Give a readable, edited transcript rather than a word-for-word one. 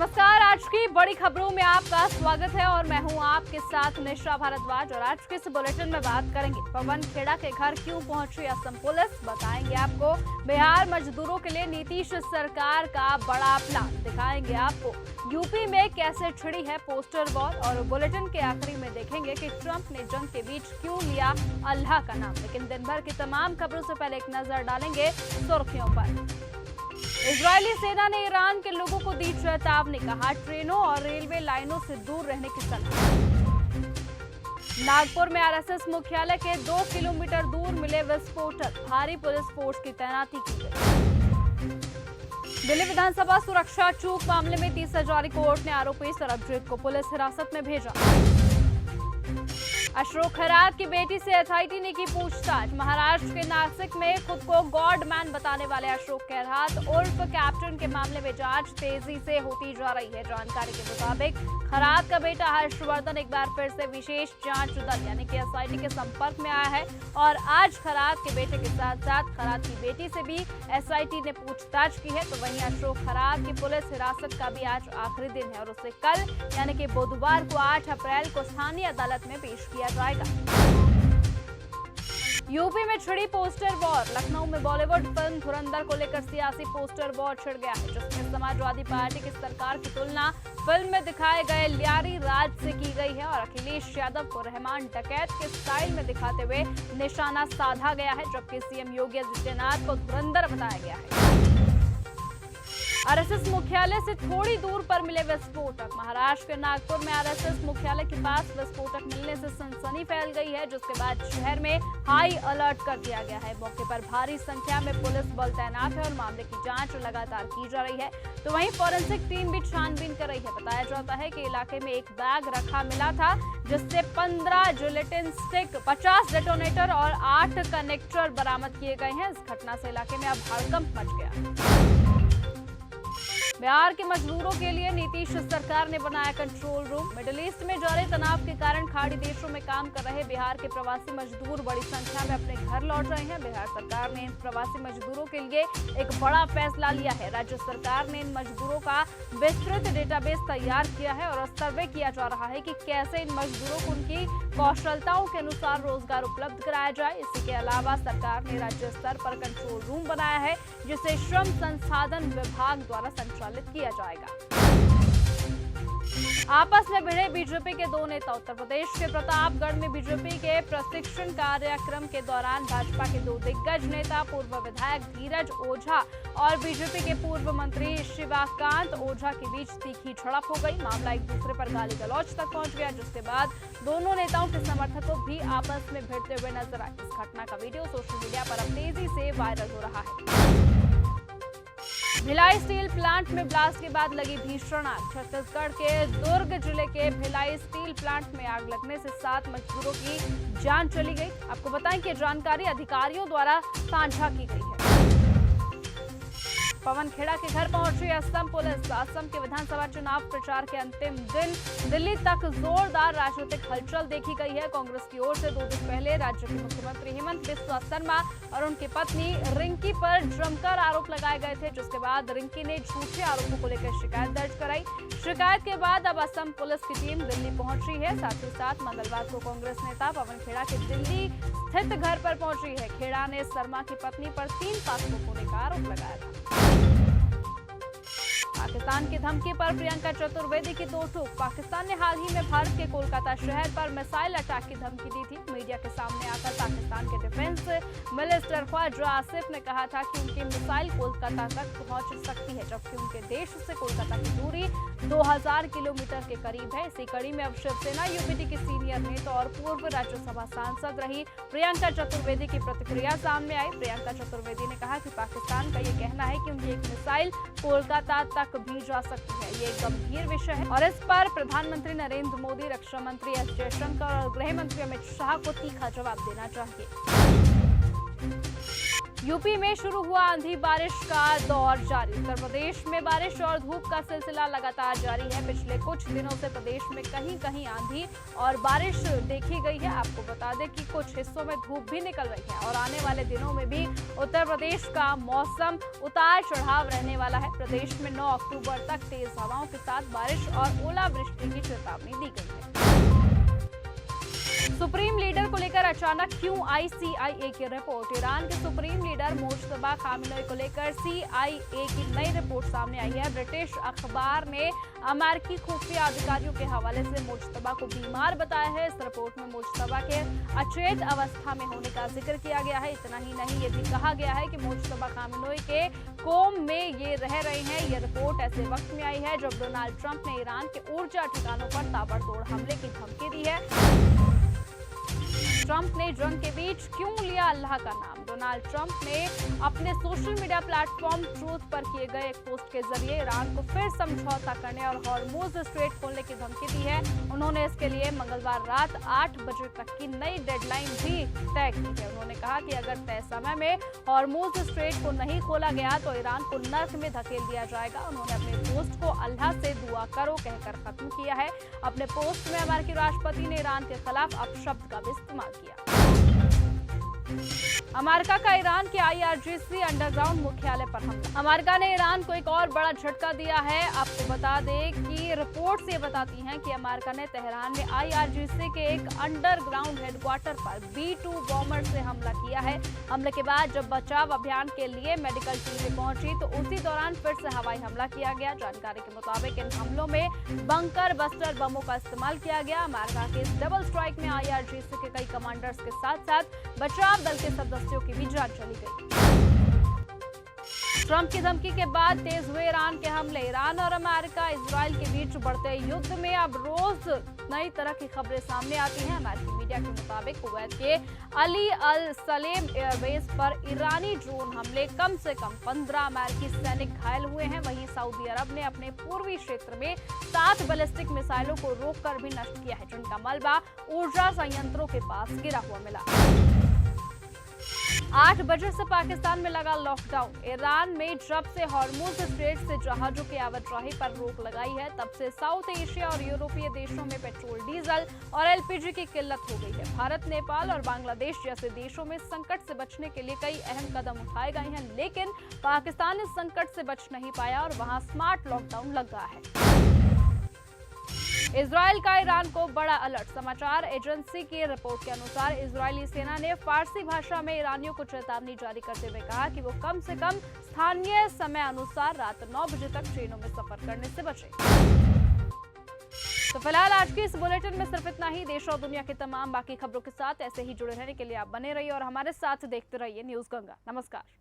नमस्कार, आज की बड़ी खबरों में आपका स्वागत है और मैं हूं आपके साथ निशा भारद्वाज। और आज के इस बुलेटिन में बात करेंगे पवन खेड़ा के घर क्यों पहुंची असम पुलिस, बताएंगे आपको बिहार मजदूरों के लिए नीतीश सरकार का बड़ा प्लान, दिखाएंगे आपको यूपी में कैसे छिड़ी है पोस्टर वॉर, और बुलेटिन के आखिरी में देखेंगे कि ट्रंप ने जंग के बीच क्यों लिया अल्लाह का नाम। लेकिन दिन भर की तमाम खबरों से पहले एक नजर डालेंगे सुर्खियों पर। इजरायली सेना ने ईरान के लोगों को दी चेतावनी, कहा ट्रेनों और रेलवे लाइनों से दूर रहने की सलाह। नागपुर में आरएसएस मुख्यालय के 2 किलोमीटर दूर मिले विस्फोटक, भारी पुलिस फोर्स की तैनाती की गई। दिल्ली विधानसभा सुरक्षा चूक मामले में 30 हजारी कोर्ट ने आरोपी सरबजीत को पुलिस हिरासत में भेजा। अशोक खरात की बेटी से एसआईटी ने की पूछताछ, महाराष्ट्र के नासिक में खुद को गॉड मैन बताने वाले अशोक खरात उर्फ कैप्टन के मामले में जांच तेजी से होती जा रही है। जानकारी के मुताबिक खरात का बेटा हर्षवर्धन एक बार फिर से विशेष जांच दल यानी कि एसआईटी के संपर्क में आया है और आज खरात के बेटे के साथ साथ खरात की बेटी से भी एसआईटी ने पूछताछ की है। तो वहीं अशोक खरात की पुलिस हिरासत का भी आज आखिरी दिन है और उसे कल यानी कि बुधवार को 8 अप्रैल को स्थानीय अदालत में पेश किया जाएगा। यूपी में छिड़ी पोस्टर वॉर, लखनऊ में बॉलीवुड फिल्म धुरंधर को लेकर सियासी पोस्टर वॉर छिड़ गया है, जिसमें समाजवादी पार्टी की सरकार की तुलना फिल्म में दिखाए गए लियारी राज से की गई है और अखिलेश यादव को रहमान डकैत के स्टाइल में दिखाते हुए निशाना साधा गया है, जबकि सीएम योगी आदित्यनाथ को धुरंधर बताया गया है। आरएसएस मुख्यालय से थोड़ी दूर पर मिले विस्फोटक, महाराष्ट्र के नागपुर में आरएसएस मुख्यालय के पास विस्फोटक मिलने से सनसनी फैल गई है, जिसके बाद शहर में हाई अलर्ट कर दिया गया है। मौके पर भारी संख्या में पुलिस बल तैनात है और मामले की जांच लगातार की जा रही है। तो वहीं फॉरेंसिक टीम भी छानबीन कर रही है। बताया जाता है कि इलाके में एक बैग रखा मिला था जिससे 15 जिलेटिन स्टिक, 50 डेटोनेटर और 8 कनेक्टर बरामद किए गए हैं। इस घटना से इलाके में अब हड़कंप मच गया। बिहार के मजदूरों के लिए नीतीश सरकार ने बनाया कंट्रोल रूम। मिडिल ईस्ट में जारी तनाव के कारण खाड़ी देशों में काम कर रहे बिहार के प्रवासी मजदूर बड़ी संख्या में अपने घर लौट रहे हैं। बिहार सरकार ने इन प्रवासी मजदूरों के लिए एक बड़ा फैसला लिया है। राज्य सरकार ने इन मजदूरों का विस्तृत डेटाबेस तैयार किया है और सर्वे किया जा रहा है कि कैसे इन मजदूरों को उनकी कौशलताओं के अनुसार रोजगार उपलब्ध कराया जाए। इसी के अलावा सरकार ने राज्य स्तर पर कंट्रोल रूम बनाया है, जिसे श्रम संसाधन विभाग द्वारा संचालित किया जाएगा। आपस में भिड़े बीजेपी के 2 नेता, उत्तर प्रदेश के प्रतापगढ़ में बीजेपी के प्रशिक्षण कार्यक्रम के दौरान भाजपा के 2 दिग्गज नेता पूर्व विधायक धीरज ओझा और बीजेपी के पूर्व मंत्री शिवाकांत ओझा के बीच तीखी झड़प हो गई। मामला एक दूसरे पर गाली गलौज तक पहुंच गया, जिसके बाद दोनों नेताओं के समर्थकों भी आपस में भिड़ते हुए नजर आए। इस घटना का वीडियो सोशल मीडिया पर अब तेजी से वायरल हो रहा है। भिलाई स्टील प्लांट में ब्लास्ट के बाद लगी भीषण आग, छत्तीसगढ़ के दुर्ग जिले के भिलाई स्टील प्लांट में आग लगने से 7 मजदूरों की जान चली गई। आपको बताएं कि जानकारी अधिकारियों द्वारा साझा की गई है। पवन खेड़ा के घर पहुंची असम पुलिस, असम के विधानसभा चुनाव प्रचार के अंतिम दिन दिल्ली तक जोरदार राजनीतिक हलचल देखी गई है। कांग्रेस की ओर से 2 दिन पहले राज्य के मुख्यमंत्री हेमंत बिस्वा शर्मा और उनकी पत्नी रिंकी पर जमकर आरोप लगाए गए थे, जिसके बाद रिंकी ने झूठे आरोपों को लेकर शिकायत दर्ज कराई। शिकायत के बाद अब असम पुलिस की टीम दिल्ली पहुंची है। साथ ही साथ मंगलवार को कांग्रेस नेता पवन खेड़ा के दिल्ली स्थित घर पर पहुंची है। खेड़ा ने शर्मा की पत्नी पर 3 पासपोर्ट होने का आरोप लगाया था। पाकिस्तान की धमकी पर प्रियंका चतुर्वेदी की 2 टूक, पाकिस्तान ने हाल ही में भारत के कोलकाता शहर पर मिसाइल अटैक की धमकी दी थी। मीडिया के सामने आकर पाकिस्तान के डिफेंस मिनिस्टर ख्वाजा आसिफ ने कहा था कि उनकी मिसाइल कोलकाता तक पहुंच सकती है, जबकि उनके देश से कोलकाता की दूरी 2000 किलोमीटर के करीब है। इसी कड़ी में अब शिवसेना यूपीटी की सीनियर नेता और पूर्व राज्यसभा सांसद रही प्रियंका चतुर्वेदी की प्रतिक्रिया सामने आई। प्रियंका चतुर्वेदी ने कहा कि पाकिस्तान का ये कहना है कि उनकी एक मिसाइल कोलकाता तक भी जा सकती है, ये एक गंभीर विषय है और इस पर प्रधानमंत्री नरेंद्र मोदी, रक्षा मंत्री एस जयशंकर और गृह मंत्री अमित शाह को तीखा जवाब देना चाहिए। यूपी में शुरू हुआ आंधी बारिश का दौर जारी। उत्तर प्रदेश में बारिश और धूप का सिलसिला लगातार जारी है। पिछले कुछ दिनों से प्रदेश में कहीं कहीं आंधी और बारिश देखी गई है। आपको बता दें कि कुछ हिस्सों में धूप भी निकल रही है और आने वाले दिनों में भी उत्तर प्रदेश का मौसम उतार चढ़ाव रहने वाला है। प्रदेश में 9 अक्टूबर तक तेज हवाओं के साथ बारिश और ओलावृष्टि की चेतावनी दी गई है। सुप्रीम लीडर को लेकर अचानक क्यों आई CIA की रिपोर्ट। ईरान के सुप्रीम लीडर मुज्तबा खामेनेई को लेकर CIA की नई रिपोर्ट सामने आई है। ब्रिटिश अखबार ने अमेरिकी खुफिया अधिकारियों के हवाले से मुज्तबा को बीमार बताया है। इस रिपोर्ट में मुज्तबा के अचेत अवस्था में होने का जिक्र किया गया है। इतना ही नहीं, ये भी कहा गया है कि मुज्तबा खामेनेई के कोम में ये रह रहे हैं। ये रिपोर्ट ऐसे वक्त में आई है जब डोनाल्ड ट्रंप ने ईरान के ऊर्जा ठिकानों पर ताबड़तोड़ हमले की धमकी दी है। ट्रंप ने जंग के बीच क्यों लिया अल्लाह का नाम। डोनाल्ड ट्रंप ने अपने सोशल मीडिया प्लेटफॉर्म ट्रूथ पर किए गए एक पोस्ट के जरिए ईरान को फिर समझौता करने और हॉर्मुज स्ट्रेट खोलने की धमकी दी है। उन्होंने इसके लिए मंगलवार रात 8 बजे तक की नई डेडलाइन भी तय की है। उन्होंने कहा कि अगर तय समय में हॉर्मुज स्ट्रेट को नहीं खोला गया तो ईरान को नर्क में धकेल दिया जाएगा। उन्होंने अपने पोस्ट को अल्लाह से दुआ करो कहकर खत्म किया है। अपने पोस्ट में अमेरिकी राष्ट्रपति ने ईरान के खिलाफ अपशब्द का भी इस्तेमाल किया। अमेरिका का ईरान के IRGC अंडरग्राउंड मुख्यालय पर हमला। अमेरिका ने ईरान को एक और बड़ा झटका दिया है। आपको बता दें कि रिपोर्ट्स ये बताती हैं कि अमेरिका ने तेहरान में IRGC के एक अंडरग्राउंड हेडक्वार्टर पर B-2 बॉम्बर से हमला किया है। हमले के बाद जब बचाव अभियान के लिए मेडिकल टीमें पहुंची तो उसी दौरान फिर से हवाई हमला किया गया। जानकारी के मुताबिक इन हमलों में बंकर बस्टर बमों का इस्तेमाल किया गया। अमेरिका के इस डबल स्ट्राइक में IRGC के कई कमांडर्स के साथ साथ बचाव दल के सदस्यों की भी जान चली गई। ट्रंप की धमकी के बाद तेज हुए ईरान के हमले। ईरान और अमेरिका इजराइल के बीच बढ़ते युद्ध में अब रोज नई तरह की खबरें सामने आती हैं। अमेरिकी मीडिया के मुताबिक कुवैत के अली अल सलेम एयरबेस पर ईरानी ड्रोन हमले कम से कम 15 अमेरिकी सैनिक घायल हुए हैं। वहीं सऊदी अरब ने अपने पूर्वी क्षेत्र में 7 बैलिस्टिक मिसाइलों को रोककर भी नष्ट किया है, जिनका मलबा ऊर्जा संयंत्रों के पास गिरा हुआ मिला। 8 बजे से पाकिस्तान में लगा लॉकडाउन। ईरान में जब से हॉर्मुज स्ट्रेट से जहाजों की आवाजाही पर रोक लगाई है तब से साउथ एशिया और यूरोपीय देशों में पेट्रोल, डीजल और LPG की किल्लत हो गई है। भारत, नेपाल और बांग्लादेश जैसे देशों में संकट से बचने के लिए कई अहम कदम उठाए गए हैं, लेकिन पाकिस्तान इस संकट से बच नहीं पाया और वहां स्मार्ट लॉकडाउन लग गया है। इजराइल का ईरान को बड़ा अलर्ट। समाचार एजेंसी की रिपोर्ट के अनुसार इजरायली सेना ने फारसी भाषा में ईरानियों को चेतावनी जारी करते हुए कहा कि वो कम से कम स्थानीय समय अनुसार रात 9 बजे तक ट्रेनों में सफर करने से बचें। तो फिलहाल आज की इस बुलेटिन में सिर्फ इतना ही। देश और दुनिया की तमाम बाकी खबरों के साथ ऐसे ही जुड़े रहने के लिए आप बने रहिए और हमारे साथ देखते रहिए न्यूज़ गंगा। नमस्कार।